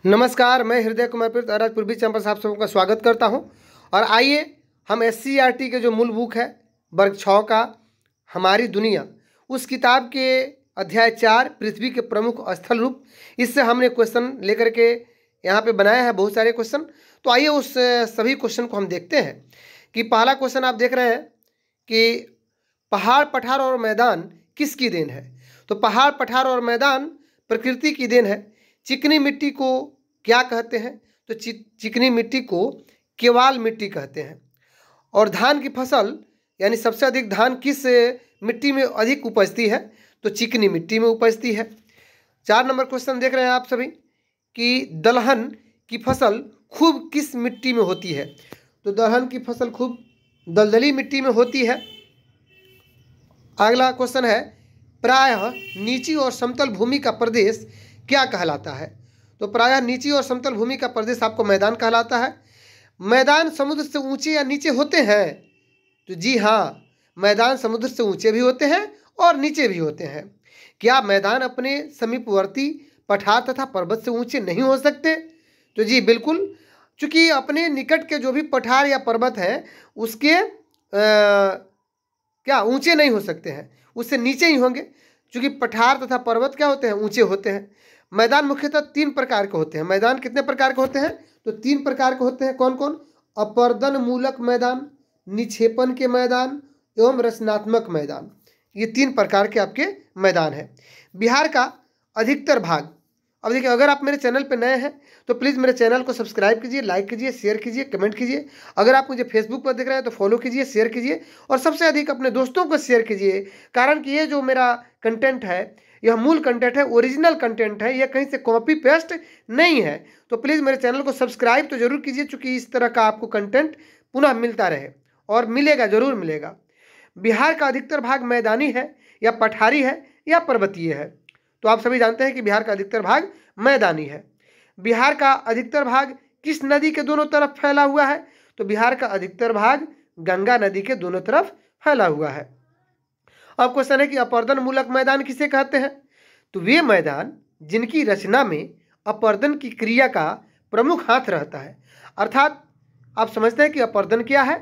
नमस्कार, मैं हृदय कुमार पीर आज पूर्वी चंपारण से आप सबका स्वागत करता हूं। और आइए हम SCERT के जो मूल बुक है वर्ग 6 का हमारी दुनिया, उस किताब के अध्याय 4 पृथ्वी के प्रमुख स्थल रूप, इससे हमने क्वेश्चन लेकर के यहाँ पे बनाया है बहुत सारे क्वेश्चन। तो आइए उस सभी क्वेश्चन को हम देखते हैं कि पहला क्वेश्चन आप देख रहे हैं कि पहाड़ पठार और मैदान किसकी देन है। तो पहाड़ पठार और मैदान प्रकृति की देन है। चिकनी मिट्टी को क्या कहते हैं? तो चिकनी मिट्टी को केवाल मिट्टी कहते हैं। और धान की फसल यानी सबसे अधिक धान किस मिट्टी में अधिक उपजती है? तो चिकनी मिट्टी में उपजती है। 4 नंबर क्वेश्चन देख रहे हैं आप सभी कि दलहन की फसल खूब किस मिट्टी में होती है? तो दलहन की फसल खूब दलदली मिट्टी में होती है। अगला क्वेश्चन है प्रायः नीची और समतल भूमि का प्रदेश क्या कहलाता है? तो प्रायः नीची और समतल भूमि का प्रदेश आपको मैदान कहलाता है। मैदान समुद्र से ऊंचे या नीचे होते हैं? तो जी हाँ, मैदान समुद्र से ऊंचे भी होते हैं और नीचे भी होते हैं। क्या मैदान अपने समीपवर्ती पठार तथा पर्वत से ऊंचे नहीं हो सकते? तो जी बिल्कुल, चूँकि अपने निकट के जो भी पठार या पर्वत हैं उसके क्या ऊंचे नहीं हो सकते हैं, उससे नीचे ही होंगे। चूँकि पठार तथा पर्वत क्या होते हैं? ऊंचे होते हैं। मैदान मुख्यतः 3 प्रकार के होते हैं। मैदान कितने प्रकार के होते हैं? तो 3 प्रकार के होते हैं। कौन कौन? अपर्दन मूलक मैदान, निक्षेपण के मैदान एवं रचनात्मक मैदान। ये 3 प्रकार के आपके मैदान हैं। बिहार का अधिकतर भाग, अब देखिए, अगर आप मेरे चैनल पर नए हैं तो प्लीज़ मेरे चैनल को सब्सक्राइब कीजिए, लाइक कीजिए, शेयर कीजिए, कमेंट कीजिए। अगर आप मुझे फेसबुक पर देख रहे हैं तो फॉलो कीजिए, शेयर कीजिए और सबसे अधिक अपने दोस्तों को शेयर कीजिए। कारण कि ये जो मेरा कंटेंट है यह मूल कंटेंट है, ओरिजिनल कंटेंट है, यह कहीं से कॉपी पेस्ट नहीं है। तो प्लीज़ मेरे चैनल को सब्सक्राइब तो जरूर कीजिए, चूँकि इस तरह का आपको कंटेंट पुनः मिलता रहे और मिलेगा, जरूर मिलेगा। बिहार का अधिकतर भाग मैदानी है या पठारी है या पर्वतीय है? तो आप सभी जानते हैं कि बिहार का अधिकतर भाग मैदानी है। बिहार का अधिकतर भाग किस नदी के दोनों तरफ फैला हुआ है? तो बिहार का अधिकतर भाग गंगा नदी के दोनों तरफ फैला हुआ है। अब क्वेश्चन है कि अपर्दन मूलक मैदान किसे कहते हैं? तो वे मैदान जिनकी रचना में अपर्दन की क्रिया का प्रमुख हाथ रहता है। अर्थात आप समझते हैं कि अपर्दन क्या है?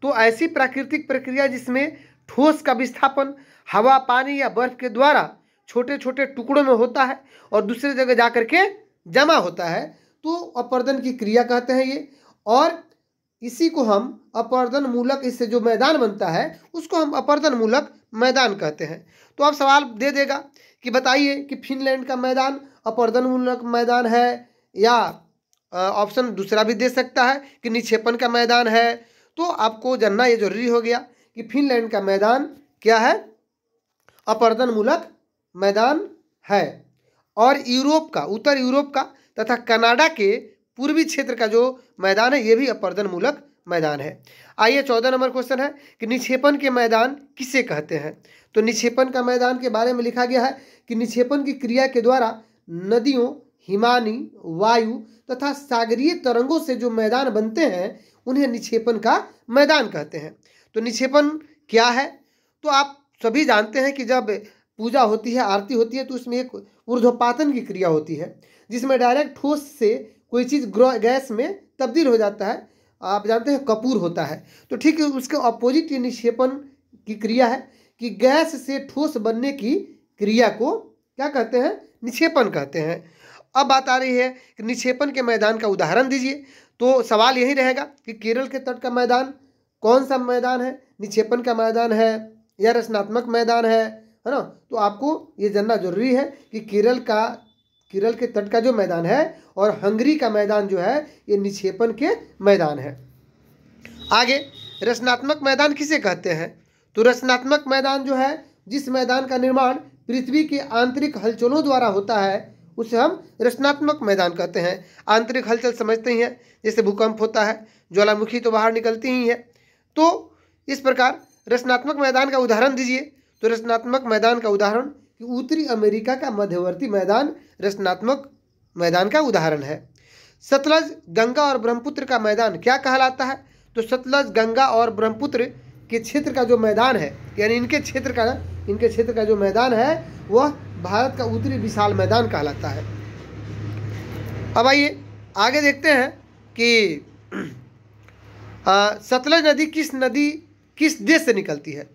तो ऐसी प्राकृतिक प्रक्रिया जिसमें ठोस का विस्थापन हवा, पानी या बर्फ के द्वारा छोटे छोटे टुकड़ों में होता है और दूसरी जगह जा करके जमा होता है, तो अपर्दन की क्रिया कहते हैं ये। और इसी को हम अपर्दन मूलक, इससे जो मैदान बनता है उसको हम अपर्दन मूलक मैदान कहते हैं। तो आप सवाल दे देगा कि बताइए कि फिनलैंड का मैदान अपर्दन मूलक मैदान है, या ऑप्शन दूसरा भी दे सकता है कि निक्षेपण का मैदान है। तो आपको जानना ये जरूरी हो गया कि फिनलैंड का मैदान क्या है? अपर्दन मूलक मैदान है। और यूरोप का, उत्तर यूरोप का तथा कनाडा के पूर्वी क्षेत्र का जो मैदान है ये भी अपर्दन मूलक मैदान है। आइए 14 नंबर क्वेश्चन है कि निक्षेपण के मैदान किसे कहते हैं? तो निक्षेपण का मैदान के बारे में लिखा गया है कि निक्षेपण की क्रिया के द्वारा नदियों, हिमानी, वायु तथा सागरीय तरंगों से जो मैदान बनते हैं उन्हें निक्षेपण का मैदान कहते हैं। तो निक्षेपण क्या है? तो आप सभी जानते हैं कि जब पूजा होती है, आरती होती है, तो उसमें एक ऊर्ध्वपातन की क्रिया होती है जिसमें डायरेक्ट ठोस से कोई चीज़ गैस में तब्दील हो जाता है। आप जानते हैं कपूर होता है। तो ठीक है, उसके अपोजिट ये निक्षेपण की क्रिया है कि गैस से ठोस बनने की क्रिया को क्या कहते हैं? निक्षेपण कहते हैं। अब बात आ रही है कि निक्षेपण के मैदान का उदाहरण दीजिए। तो सवाल यही रहेगा कि केरल के तट का मैदान कौन सा मैदान है? निक्षेपण का मैदान है या रचनात्मक मैदान है ना? तो आपको ये जानना जरूरी है कि केरल के तट का जो मैदान है और हंगरी का मैदान जो है ये निक्षेपण के मैदान है। आगे रचनात्मक मैदान किसे कहते हैं? तो रचनात्मक मैदान जो है, जिस मैदान का निर्माण पृथ्वी की आंतरिक हलचलों द्वारा होता है उसे हम रचनात्मक मैदान कहते हैं। आंतरिक हलचल समझते ही हैं, जैसे भूकंप होता है, ज्वालामुखी तो बाहर निकलती ही है। तो इस प्रकार रचनात्मक मैदान का उदाहरण दीजिए। तो रचनात्मक मैदान का उदाहरण कि उत्तरी अमेरिका का मध्यवर्ती मैदान रचनात्मक मैदान का उदाहरण है। सतलज, गंगा और ब्रह्मपुत्र का मैदान क्या कहलाता है? तो सतलज, गंगा और ब्रह्मपुत्र के क्षेत्र का जो मैदान है, यानी इनके क्षेत्र का जो मैदान है वह भारत का उत्तरी विशाल मैदान कहलाता है। अब आइए आगे देखते हैं कि सतलज नदी किस देश से निकलती है।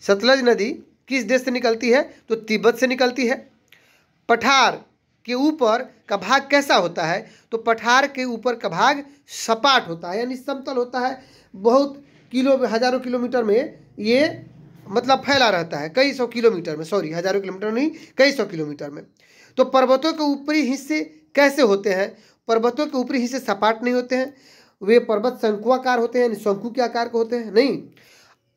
सतलज नदी किस देश से निकलती है? तो तिब्बत से निकलती है। पठार के ऊपर का भाग कैसा होता है? तो पठार के ऊपर का भाग सपाट होता है, यानी समतल होता है। बहुत हजारों किलोमीटर में ये मतलब फैला रहता है, कई सौ किलोमीटर में, सॉरी हजारों किलोमीटर नहीं, कई सौ किलोमीटर में। तो पर्वतों के ऊपरी हिस्से कैसे होते हैं? पर्वतों के ऊपरी हिस्से सपाट नहीं होते हैं, वे पर्वत शंकुआकार होते हैं, यानी शंकु के आकार के होते हैं। नहीं,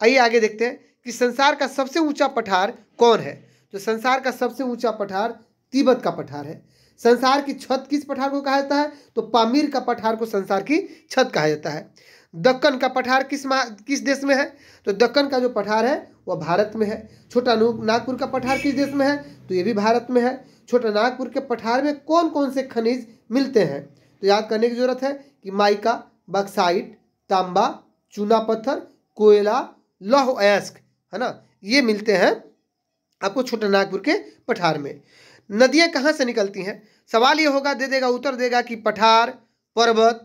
आइए आगे देखते हैं कि संसार का सबसे ऊंचा पठार कौन है। तो संसार का सबसे ऊंचा पठार तिब्बत का पठार है। संसार की छत किस पठार को कहा जाता है? तो पामीर का पठार को संसार की छत कहा जाता है। दक्कन का पठार किस देश में है? तो दक्कन का जो पठार है वह भारत में है। छोटा नागपुर का पठार किस देश में है? तो ये भी भारत में है। छोटा नागपुर के पठार में कौन कौन से खनिज मिलते हैं? तो याद करने की जरूरत है कि माइका, बक्साइट, तांबा, चूना पत्थर, कोयला, लौह अयस्क, है ना, ये मिलते हैं आपको छोटा नागपुर के पठार में। नदियां कहाँ से निकलती हैं? सवाल ये होगा, दे देगा, उत्तर देगा कि पठार, पर्वत,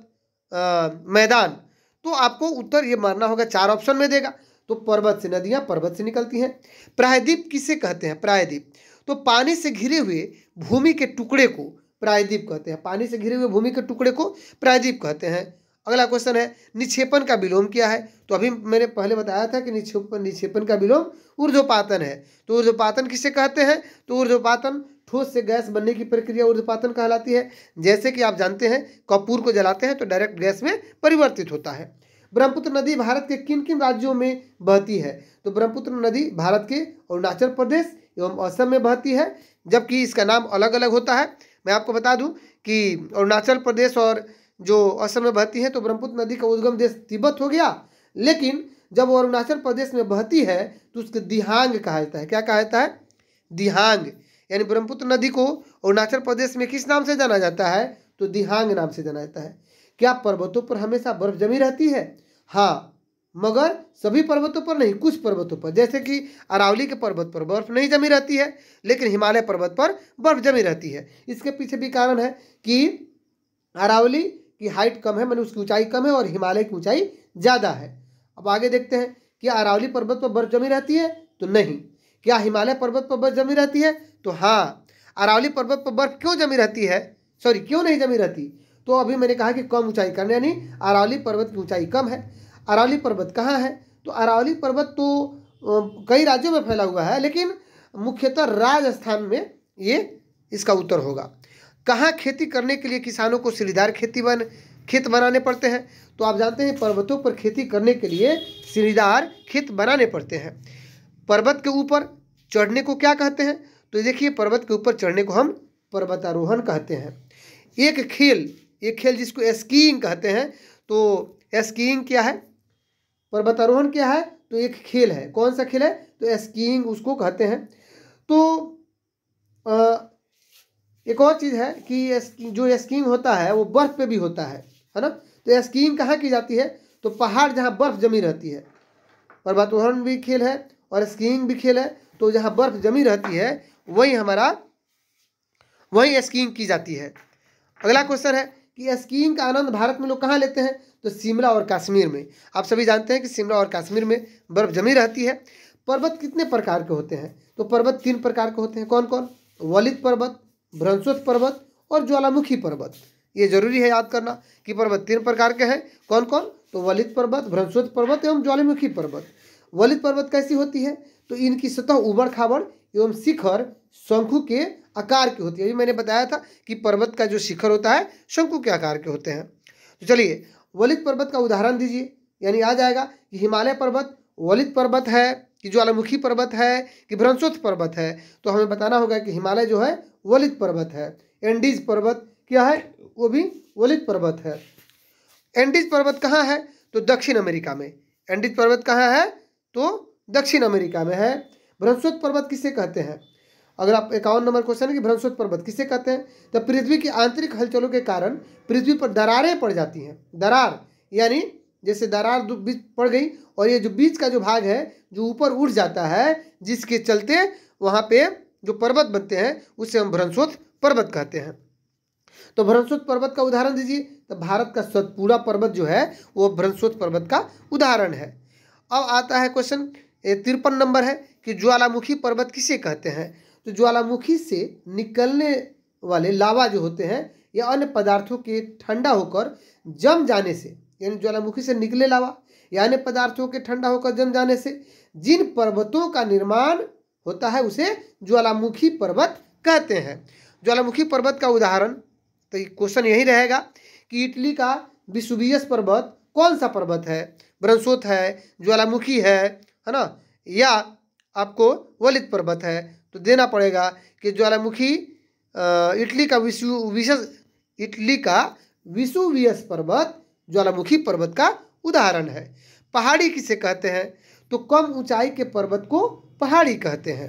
मैदान। तो आपको उत्तर ये मानना होगा, 4 ऑप्शन में देगा। तो पर्वत से, नदियां पर्वत से निकलती हैं। प्रायद्वीप किसे कहते हैं? प्रायद्वीप तो पानी से घिरे हुए भूमि के टुकड़े को प्रायद्वीप कहते हैं। पानी से घिरे हुए भूमि के टुकड़े को प्रायद्वीप कहते हैं। अगला क्वेश्चन है, निक्षेपण का विलोम क्या है? तो अभी मैंने पहले बताया था कि निक्षेपण का विलोम ऊर्ध्वपातन है। तो ऊर्ध्वपातन किसे कहते हैं? तो ऊर्ध्वपातन ठोस से गैस बनने की प्रक्रिया ऊर्ध्वपातन कहलाती है। जैसे कि आप जानते हैं, कपूर को जलाते हैं तो डायरेक्ट गैस में परिवर्तित होता है। ब्रह्मपुत्र नदी भारत के किन किन राज्यों में बहती है? तो ब्रह्मपुत्र नदी भारत के अरुणाचल प्रदेश एवं असम में बहती है, जबकि इसका नाम अलग अलग होता है। मैं आपको बता दूं कि अरुणाचल प्रदेश और जो असम में बहती है, तो ब्रह्मपुत्र नदी का उद्गम देश तिब्बत हो गया, लेकिन जब वो अरुणाचल प्रदेश में बहती है तो उसके दिहांग कहा जाता है। क्या कहा जाता है? दिहांग। यानी ब्रह्मपुत्र नदी को अरुणाचल प्रदेश में किस नाम से जाना जाता है? तो दिहांग नाम से जाना जाता है। क्या पर्वतों पर हमेशा बर्फ जमी रहती है? हाँ, मगर सभी पर्वतों पर नहीं, कुछ पर्वतों पर। जैसे कि अरावली के पर्वत पर बर्फ नहीं जमी रहती है, लेकिन हिमालय पर्वत पर बर्फ जमी रहती है। इसके पीछे भी कारण है कि अरावली की हाइट कम है, मैंने उसकी ऊंचाई कम है, और हिमालय की ऊंचाई ज़्यादा है। अब आगे देखते हैं, क्या अरावली पर्वत पर बर्फ जमी रहती है? तो नहीं। क्या हिमालय पर्वत पर बर्फ जमी रहती है? तो हाँ। अरावली पर्वत पर बर्फ क्यों जमी रहती है, सॉरी क्यों नहीं जमी रहती? तो अभी मैंने कहा कि कम ऊंचाई कारण, यानी अरावली पर्वत की ऊंचाई कम है। अरावली पर्वत कहाँ है? तो अरावली पर्वत तो कई राज्यों में फैला हुआ है, लेकिन मुख्यतः राजस्थान में ये इसका उत्तर होगा। कहाँ खेती करने के लिए किसानों को सीढ़ीदार खेत बनाने पड़ते हैं? तो आप जानते हैं, पर्वतों पर खेती करने के लिए सीढ़ीदार खेत बनाने पड़ते हैं। पर्वत के ऊपर चढ़ने को क्या कहते हैं? तो देखिए, पर्वत के ऊपर चढ़ने को हम पर्वतारोहण कहते हैं। एक खेल जिसको स्कीइंग कहते हैं। तो स्कीइंग क्या है, पर्वतारोहण क्या है? तो एक खेल है। कौन सा खेल है? तो स्कीइंग उसको कहते हैं। तो एक और चीज़ है कि जो स्कीइंग होता है वो बर्फ पे भी होता है ना। तो स्कीइंग कहाँ की जाती है? तो पहाड़ जहाँ बर्फ जमी रहती है। पर्वतारोहण भी खेल है और स्कीइंग भी खेल है। तो जहाँ बर्फ जमी रहती है वहीं स्कीइंग की जाती है। अगला क्वेश्चन है कि स्कीइंग का आनंद भारत में लोग कहाँ लेते हैं? तो शिमला और कश्मीर में। आप सभी जानते हैं कि शिमला और कश्मीर में बर्फ जमी रहती है। पर्वत कितने प्रकार के होते हैं? तो पर्वत 3 प्रकार के होते हैं। कौन कौन? वलित पर्वत, भ्रंशोत्थ पर्वत और ज्वालामुखी पर्वत। ये जरूरी है याद करना कि पर्वत 3 प्रकार के हैं। कौन कौन? तो वलित पर्वत, भ्रंशोत्थ पर्वत एवं ज्वालामुखी पर्वत। वलित पर्वत कैसी होती है? तो इनकी सतह उबड़ खाबड़ एवं शिखर शंकु के आकार की होती है। अभी मैंने बताया था कि पर्वत का जो शिखर होता है शंकु के आकार के होते हैं। तो चलिए, वलित पर्वत का उदाहरण दीजिए। यानी आ जाएगा कि हिमालय पर्वत वलित पर्वत है, कि ज्वालामुखी पर्वत है, कि भ्रंशोत्थ पर्वत है। तो हमें बताना होगा कि हिमालय जो है वलित पर्वत है। एंडीज पर्वत क्या है? वो भी वलित पर्वत है। एंडीज पर्वत कहाँ है? तो दक्षिण अमेरिका में। एंडीज पर्वत कहाँ है? तो दक्षिण अमेरिका में है। भ्रंशोत्थ पर्वत किसे कहते हैं? अगर आप 51 नंबर क्वेश्चन है कि भ्रंशोत्थ पर्वत किसे कहते हैं? तो पृथ्वी की आंतरिक हलचलों के कारण पृथ्वी पर दरारें पड़ जाती हैं। दरार यानी जैसे दरार बीच पड़ गई और ये जो बीच का जो भाग है जो ऊपर उठ जाता है, जिसके चलते वहाँ पे जो पर्वत बनते हैं उसे हम भ्रंशोत्थ पर्वत कहते हैं। तो भ्रंशोत्त पर्वत का उदाहरण दीजिए। तो भारत का सतपुड़ा पर्वत जो है वो भ्रंशोत्त पर्वत का उदाहरण है। अब आता है क्वेश्चन 53 नंबर है कि ज्वालामुखी पर्वत किसे कहते हैं। तो ज्वालामुखी से निकलने वाले लावा जो होते हैं या अन्य पदार्थों के ठंडा होकर जम जाने से, यानी ज्वालामुखी से निकले लावा या अन्य पदार्थों के ठंडा होकर जम जाने से जिन पर्वतों का निर्माण होता है उसे ज्वालामुखी पर्वत कहते हैं। ज्वालामुखी पर्वत का उदाहरण, तो क्वेश्चन यही रहेगा कि इटली का विसुवियस पर्वत कौन सा पर्वत है, भ्रंशोत्त है, ज्वालामुखी है ना, या आपको वलित पर्वत है। तो देना पड़ेगा कि ज्वालामुखी इटली का विसुवियस पर्वत ज्वालामुखी पर्वत का उदाहरण है। पहाड़ी किसे कहते हैं। तो कम ऊंचाई के पर्वत को पहाड़ी कहते हैं।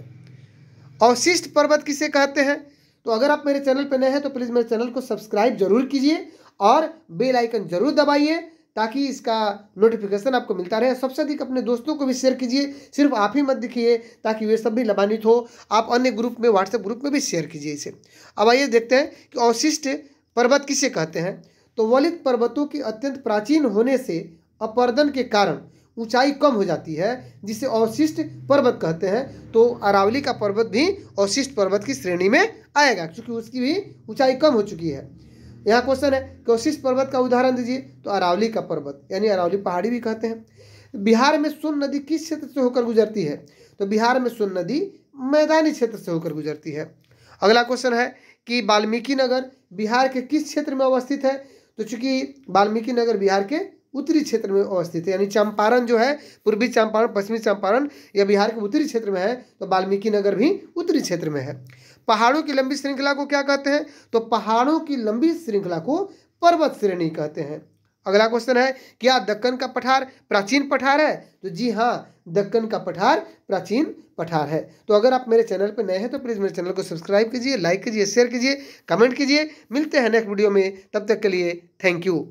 अवशिष्ट पर्वत किसे कहते हैं। तो अगर आप मेरे चैनल पर नए हैं तो प्लीज़ मेरे चैनल को सब्सक्राइब जरूर कीजिए और बेल आइकन जरूर दबाइए ताकि इसका नोटिफिकेशन आपको मिलता रहे। सबसे अधिक अपने दोस्तों को भी शेयर कीजिए, सिर्फ आप ही मत दिखिए ताकि वे सब भी लाभान्वित हो। आप अन्य ग्रुप में, व्हाट्सएप ग्रुप में भी शेयर कीजिए इसे। अब आइए देखते हैं कि अवशिष्ट पर्वत किसे कहते हैं। तो वलित पर्वतों की अत्यंत प्राचीन होने से अपर्दन के कारण ऊंचाई कम हो जाती है जिसे अवशिष्ट पर्वत कहते हैं। तो अरावली का पर्वत भी अवशिष्ट पर्वत की श्रेणी में आएगा क्योंकि उसकी भी ऊंचाई कम हो चुकी है। यहाँ क्वेश्चन है कि अवशिष्ट पर्वत का उदाहरण दीजिए। तो अरावली का पर्वत यानी अरावली पहाड़ी भी कहते हैं। बिहार में सोन नदी किस क्षेत्र से होकर गुजरती है। तो बिहार में सोन नदी मैदानी क्षेत्र से होकर गुजरती है। अगला क्वेश्चन है कि वाल्मीकि नगर बिहार के किस क्षेत्र में अवस्थित है। तो चूंकि वाल्मीकि नगर बिहार के उत्तरी क्षेत्र में अवस्थित है, यानी चंपारण जो है, पूर्वी चंपारण, पश्चिमी चंपारण, यह बिहार के उत्तरी क्षेत्र में है। तो वाल्मीकि नगर भी उत्तरी क्षेत्र में है। पहाड़ों की लंबी श्रृंखला को क्या कहते हैं। तो पहाड़ों की लंबी श्रृंखला को पर्वत श्रेणी कहते हैं। अगला क्वेश्चन है क्या दक्कन का पठार प्राचीन पठार है। तो जी हाँ, दक्कन का पठार प्राचीन पठार है। तो अगर आप मेरे चैनल पर नए हैं तो प्लीज़ मेरे चैनल को सब्सक्राइब कीजिए, लाइक कीजिए, शेयर कीजिए, कमेंट कीजिए। मिलते हैं नेक्स्ट वीडियो में, तब तक के लिए थैंक यू।